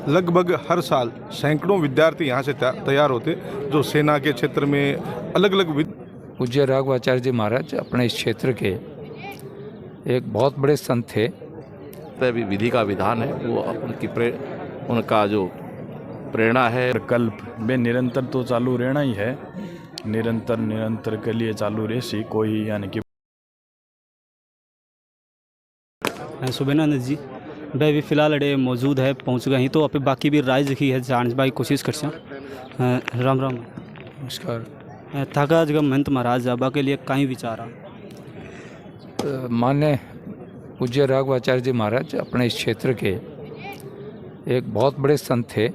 लगभग हर साल सैकड़ों विद्यार्थी यहाँ से तैयार होते जो सेना के क्षेत्र में अलग अलग पूज्य राघवाचार्य जी महाराज अपने इस क्षेत्र के एक बहुत बड़े संत थे। भी विधि का विधान है वो उनका जो प्रेरणा है कल्प बे निरंतर तो चालू रहना ही है, निरंतर के लिए चालू रहसी कोई यानी कि सुबेनानंद जी भाई भी फिलहाल अड़े मौजूद है, पहुंच गए ही तो आप बाकी भी राय लिखी है जानने भाई कोशिश कर राम राम नमस्कार। थाका जगह महंत महाराज जाबा के लिए कई विचार मान्य पूज्य राघवाचार्य जी महाराज अपने इस क्षेत्र के एक बहुत बड़े संत थे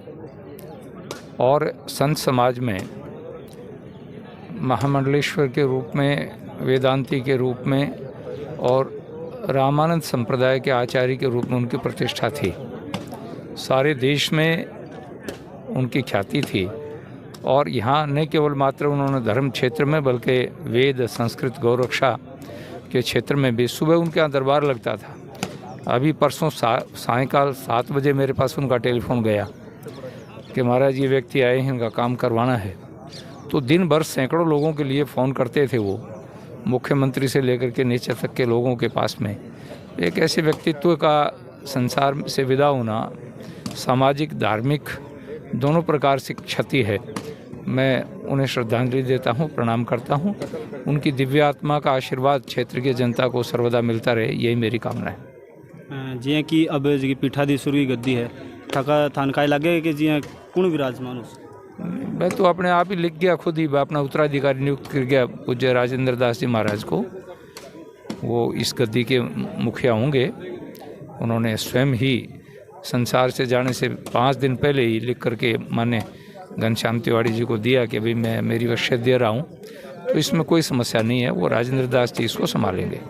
और संत समाज में महामंडलेश्वर के रूप में, वेदांती के रूप में और रामानंद संप्रदाय के आचार्य के रूप में उनकी प्रतिष्ठा थी। सारे देश में उनकी ख्याति थी और यहाँ न केवल मात्र उन्होंने धर्म क्षेत्र में बल्कि वेद, संस्कृत, गौरक्षा के क्षेत्र में भी सुबह उनके यहाँ दरबार लगता था। अभी परसों सायंकाल 7 बजे मेरे पास उनका टेलीफोन गया कि महाराज ये व्यक्ति आए हैं, इनका काम करवाना है। तो दिन भर सैकड़ों लोगों के लिए फ़ोन करते थे वो, मुख्यमंत्री से लेकर के नीचे तक के लोगों के पास में। एक ऐसे व्यक्तित्व का संसार से विदा होना सामाजिक, धार्मिक दोनों प्रकार से क्षति है। मैं उन्हें श्रद्धांजलि देता हूँ, प्रणाम करता हूँ। उनकी दिव्य आत्मा का आशीर्वाद क्षेत्र की जनता को सर्वदा मिलता रहे, यही मेरी कामना है। जियाँ कि अब जी पीठाधीश्वर की गद्दी है, थका थानकाय लगे कि जियाँ कौन विराजमान हो? मैं तो अपने आप ही लिख गया, खुद ही अपना उत्तराधिकारी नियुक्त कर गया पूज्य राजेंद्र दास जी महाराज को। वो इस गद्दी के मुखिया होंगे। उन्होंने स्वयं ही संसार से जाने से 5 दिन पहले ही लिख करके माने घनश्याम तिवारी जी को दिया कि भाई मैं मेरी वसीयत दे रहा हूँ, तो इसमें कोई समस्या नहीं है। वो राजेंद्र दास जी इसको संभालेंगे।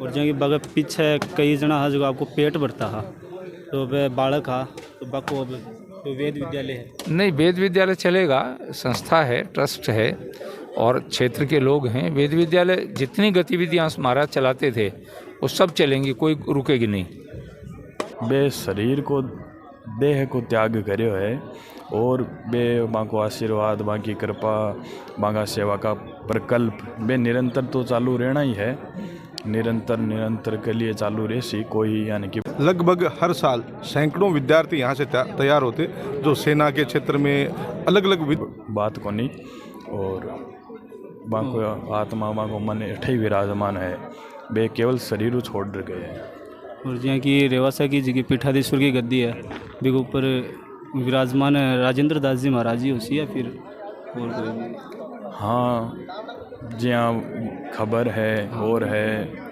और जहाँ की बगल पीछे कई जना है जो आपको पेट भरता है, तो वह बालक है तो बाको अब तो वेद विद्यालय है नहीं, वेद विद्यालय चलेगा, संस्था है, ट्रस्ट है और क्षेत्र के लोग हैं। वेद विद्यालय जितनी गतिविधियाँ महाराज चलाते थे वो सब चलेंगी, कोई रुकेगी नहीं। बे शरीर को, देह को त्याग करो है और बे बाको आशीर्वाद, बाकी कृपा, बागा सेवा का प्रकल्प बे निरंतर तो चालू रहना ही है, निरंतर के लिए चालू रहसी कोई यानी कि लगभग हर साल सैकड़ों विद्यार्थी यहाँ से तैयार होते जो सेना के क्षेत्र में अलग अलग बात को नहीं। और बाको आत्मा, बाको मन अठे ही विराजमान है, बे केवल शरीर छोड़ गए हैं। और जियाँ कि रेवासा की जी पीठाधीश्वर की गद्दी है, बिग ऊपर विराजमान राजेंद्र दास जी महाराज जी होसी या फिर और? हाँ, जियाँ खबर है और है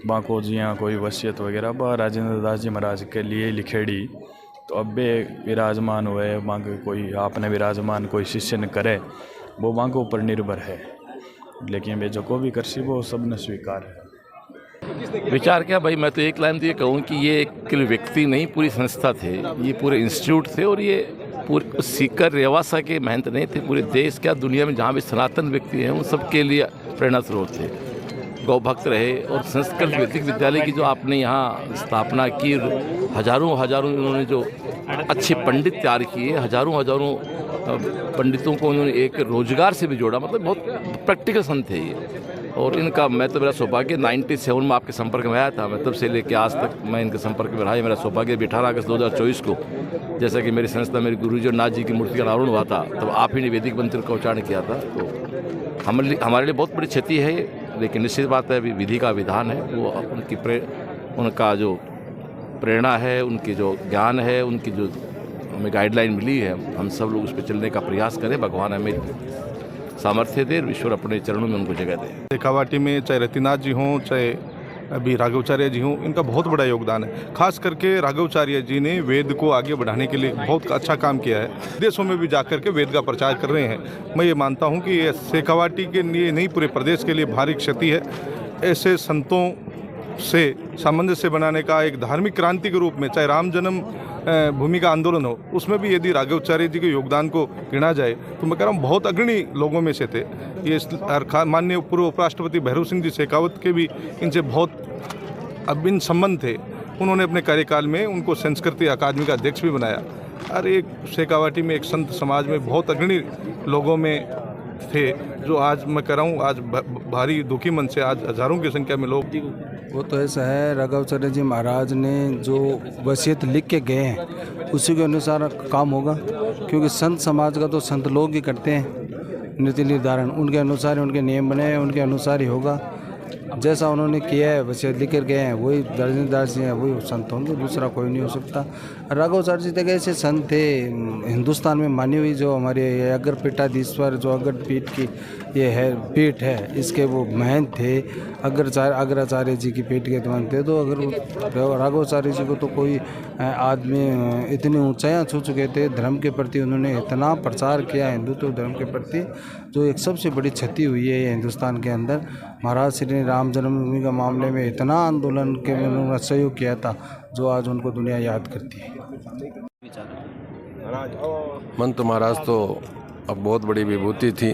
बाको जियाँ कोई वसीयत वगैरह बा राजेंद्र दास जी महाराज के लिए लिखेड़ी, तो अब बे विराजमान हुए बाको कोई आपने विराजमान कोई शिष्य न करे, वो बाको ऊपर निर्भर है। लेकिन वे जो को भी करसी वो सब न स्वीकार है। विचार क्या भाई, मैं तो एक लाइन तो ये कहूँ कि ये एक व्यक्ति नहीं, पूरी संस्था थे, ये पूरे इंस्टीट्यूट थे और ये पूरे सीकर रेवासा के महंत नहीं थे, पूरे देश क्या दुनिया में जहाँ भी सनातन व्यक्ति हैं उन सब के लिए प्रेरणा स्रोत थे। गौ भक्त रहे और संस्कृत वैदिक विद्यालय की जो आपने यहाँ स्थापना की, हजारों उन्होंने जो अच्छे पंडित तैयार किए, हजारों पंडितों को उन्होंने एक रोजगार से भी जोड़ा, मतलब बहुत प्रैक्टिकल संत थे ये। और इनका मैं तो मेरा सौभाग्य 97 में आपके संपर्क में आया था, मैं तब से लेकर आज तक मैं इनके संपर्क में रहा। मेरा सौभाग्य 18 अगस्त 2024 को जैसा कि मेरी संस्था, मेरे गुरुजी और नाथ जी की मूर्ति का अनावरण हुआ था, तब आप ही ने वैदिक मंत्र का उच्चारण किया था। तो हमारे लिए बहुत बड़ी क्षति है, लेकिन निश्चित बात है अभी विधि का विधान है। वो उनका जो प्रेरणा है, उनकी जो ज्ञान है, उनकी जो हमें गाइडलाइन मिली है, हम सब लोग उस पर चलने का प्रयास करें। भगवान हमें सामर्थ्य दे, ईश्वर अपने चरणों में उनको जगह दे। शेखावाटी में चाहे रतिनाथ जी हों, चाहे अभी राघवाचार्य जी हों, इनका बहुत बड़ा योगदान है। खास करके राघवाचार्य जी ने वेद को आगे बढ़ाने के लिए बहुत अच्छा काम किया है। देशों में भी जाकर के वेद का प्रचार कर रहे हैं। मैं ये मानता हूँ कि ये शेखावाटी के लिए नहीं, पूरे प्रदेश के लिए भारी क्षति है। ऐसे संतों से सामंजस्य बनाने का एक धार्मिक क्रांति के रूप में, चाहे राम जन्म भूमि का आंदोलन हो, उसमें भी यदि राघवाचार्य जी के योगदान को गिना जाए तो मैं कह रहा हूँ बहुत अग्रणी लोगों में से थे ये। माननीय पूर्व उपराष्ट्रपति भैरव सिंह जी शेखावत के भी इनसे बहुत अभिन्न संबंध थे। उन्होंने अपने कार्यकाल में उनको संस्कृति अकादमी का अध्यक्ष भी बनाया। और एक शेखावाटी में एक संत समाज में बहुत अग्रणी लोगों में थे, जो आज मैं कह रहा हूँ आज भारी दुखी मन से आज हज़ारों की संख्या में लोग। वो तो ऐसा है, राघवाचार्य जी महाराज ने जो वसीयत लिख के गए हैं उसी के अनुसार काम होगा, क्योंकि संत समाज का तो संत लोग ही करते हैं नीति निर्धारण, उनके अनुसार उनके नियम बने हैं, उनके अनुसार ही होगा। जैसा उन्होंने किया है वसीयत लिख कर गए हैं वही दर्जनदार जी हैं, वही संत होंगे, दूसरा कोई नहीं हो सकता। राघवाचार्य जी तक ऐसे संत थे हिंदुस्तान में मानी हुई, जो हमारे अगर पीठाधीश्वर जो अगर पीठ की ये है पीठ है, इसके वो महंत थे, अग्राचार्य जी की पीठ के महंत थे। तो अगर राघवाचार्य जी को तो कोई आदमी इतनी ऊंचाइयां छू चुके थे, धर्म के प्रति उन्होंने इतना प्रचार किया हिंदुत्व धर्म के प्रति, जो एक सबसे बड़ी क्षति हुई है हिंदुस्तान के अंदर। महाराज श्री ने राम जन्मभूमि का मामले में इतना आंदोलन के उन्होंने सहयोग किया था, जो आज उनको दुनिया याद करती है। मंत महाराज तो अब बहुत बड़ी विभूति थी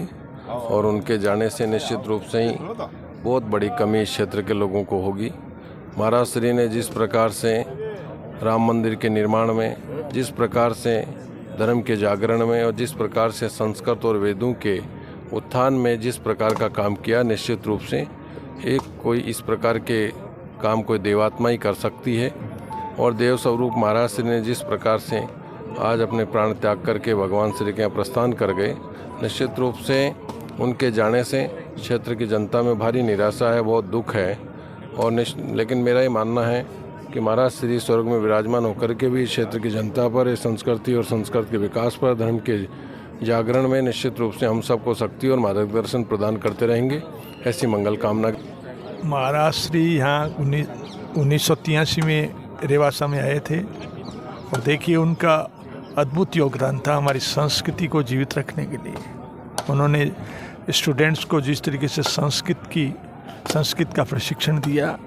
और उनके जाने से निश्चित रूप से ही बहुत बड़ी कमी इस क्षेत्र के लोगों को होगी। महाराज श्री ने जिस प्रकार से राम मंदिर के निर्माण में, जिस प्रकार से धर्म के जागरण में और जिस प्रकार से संस्कृत और वेदों के उत्थान में जिस प्रकार का काम किया, निश्चित रूप से एक कोई इस प्रकार के काम कोई देवात्मा ही कर सकती है। और देव स्वरूप महाराज श्री ने जिस प्रकार से आज अपने प्राण त्याग करके भगवान श्री के यहाँ प्रस्थान कर गए, निश्चित रूप से उनके जाने से क्षेत्र की जनता में भारी निराशा है, बहुत दुख है। और लेकिन मेरा ये मानना है कि महाराज श्री स्वर्ग में विराजमान होकर के भी क्षेत्र की जनता पर, इस संस्कृति और संस्कृत के विकास पर, धर्म के जागरण में निश्चित रूप से हम सबको शक्ति और मार्गदर्शन प्रदान करते रहेंगे, ऐसी मंगल कामना। महाराज श्री यहाँ 1983 में रेवासा में आए थे और देखिए उनका अद्भुत योगदान था हमारी संस्कृति को जीवित रखने के लिए। उन्होंने स्टूडेंट्स को जिस तरीके से संस्कृत का प्रशिक्षण दिया,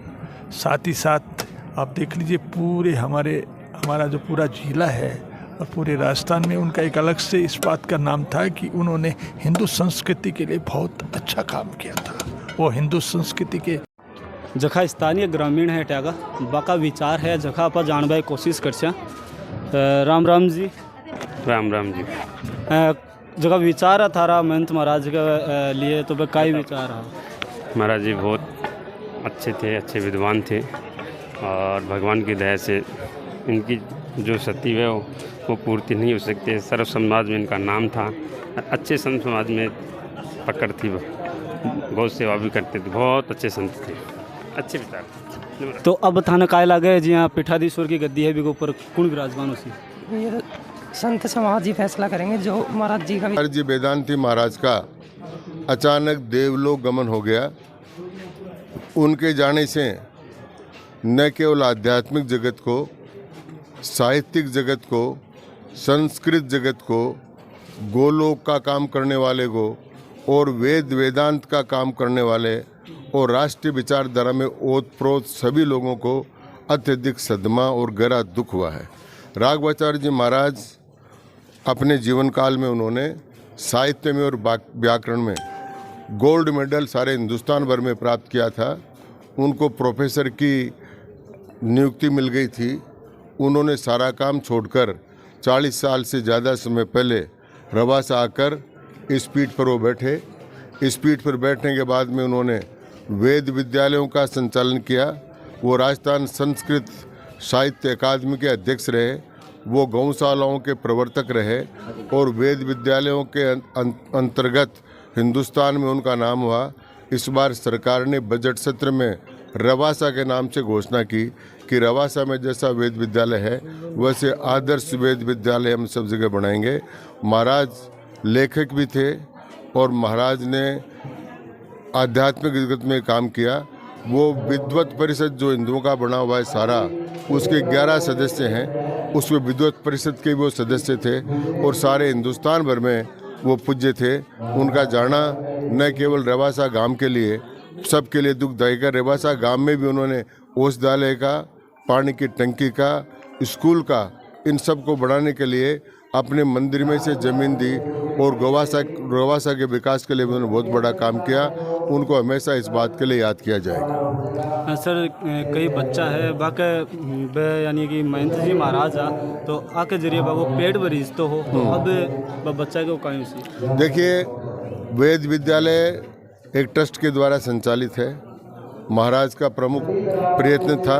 साथ ही साथ आप देख लीजिए पूरे हमारा जो पूरा जिला है और पूरे राजस्थान में उनका एक अलग से इस बात का नाम था कि उन्होंने हिंदू संस्कृति के लिए बहुत अच्छा काम किया था। वो हिंदू संस्कृति के जखा स्थानीय ग्रामीण है ट्यागा बाका विचार है, जखा आप जानबा कोशिश कर। राम राम जी। राम राम जी। जगह विचार है थारा महंत महाराज के लिए, तो वह काय विचार है? महाराज जी बहुत अच्छे थे, अच्छे विद्वान थे और भगवान की दया से इनकी जो सती है वो पूर्ति नहीं हो सकती। सर्व समाज में इनका नाम था, अच्छे संत समाज में पकड़ थी, गौ सेवा भी करते थे, बहुत अच्छे संत थे, अच्छे विचार। तो अब थाना काय लागे जी हाँ पीठाधीश्वर की गद्दी है, भी ऊपर कौन विराजमान उसी? ये संत समाज ही फैसला करेंगे, जो महाराज जी का जी वेदांती महाराज का अचानक देवलोक गमन हो गया। उनके जाने से न केवल आध्यात्मिक जगत को, साहित्यिक जगत को, संस्कृत जगत को, गोलोक का काम करने वाले को और वेदांत का काम करने वाले और राष्ट्रीय विचारधारा में ओतप्रोत सभी लोगों को अत्यधिक सदमा और गहरा दुख हुआ है। राघवाचार्य जी महाराज अपने जीवन काल में उन्होंने साहित्य में और व्याकरण में गोल्ड मेडल सारे हिंदुस्तान भर में प्राप्त किया था। उनको प्रोफेसर की नियुक्ति मिल गई थी। उन्होंने सारा काम छोड़कर 40 साल से ज़्यादा समय पहले रवासा आकर इस पीठ पर वो बैठे। इस पीठ पर बैठने के बाद में उन्होंने वेद विद्यालयों का संचालन किया। वो राजस्थान संस्कृत साहित्य अकादमी के अध्यक्ष रहे, वो गौशालाओं के प्रवर्तक रहे और वेद विद्यालयों के अंतर्गत हिंदुस्तान में उनका नाम हुआ। इस बार सरकार ने बजट सत्र में रवासा के नाम से घोषणा की कि रवासा में जैसा वेद विद्यालय है वैसे आदर्श वेद विद्यालय हम सब जगह बनाएंगे। महाराज लेखक भी थे और महाराज ने आध्यात्मिक जगत में काम किया। वो विद्वत परिषद जो हिंदुओं का बना हुआ है सारा, उसके 11 सदस्य हैं, उसमें विद्वत परिषद के वो सदस्य थे और सारे हिंदुस्तान भर में वो पूज्य थे। उनका जाना न केवल रवासा गांव के लिए, सबके लिए दुखदायी का। रवासा गांव में भी उन्होंने औषधालय का, पानी की टंकी का, स्कूल का, इन सब को बढ़ाने के लिए अपने मंदिर में से ज़मीन दी और रवासा के विकास के लिए उन्होंने बहुत बड़ा काम किया। उनको हमेशा इस बात के लिए याद किया जाएगा। सर कई बच्चा है बाके यानी कि महेंद्र जी महाराज आ तो आके जरिए वो पेट मरीज तो हो तो अब बच्चा के कहीं से देखिए, वेद विद्यालय एक ट्रस्ट के द्वारा संचालित है। महाराज का प्रमुख प्रयत्न था,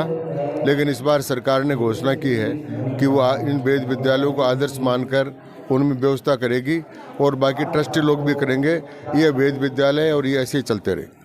लेकिन इस बार सरकार ने घोषणा की है कि वो इन वेद विद्यालयों को आदर्श मानकर उनमें व्यवस्था करेगी और बाकी ट्रस्टी लोग भी करेंगे। ये वेद विद्यालय और ये ऐसे ही चलते रहे।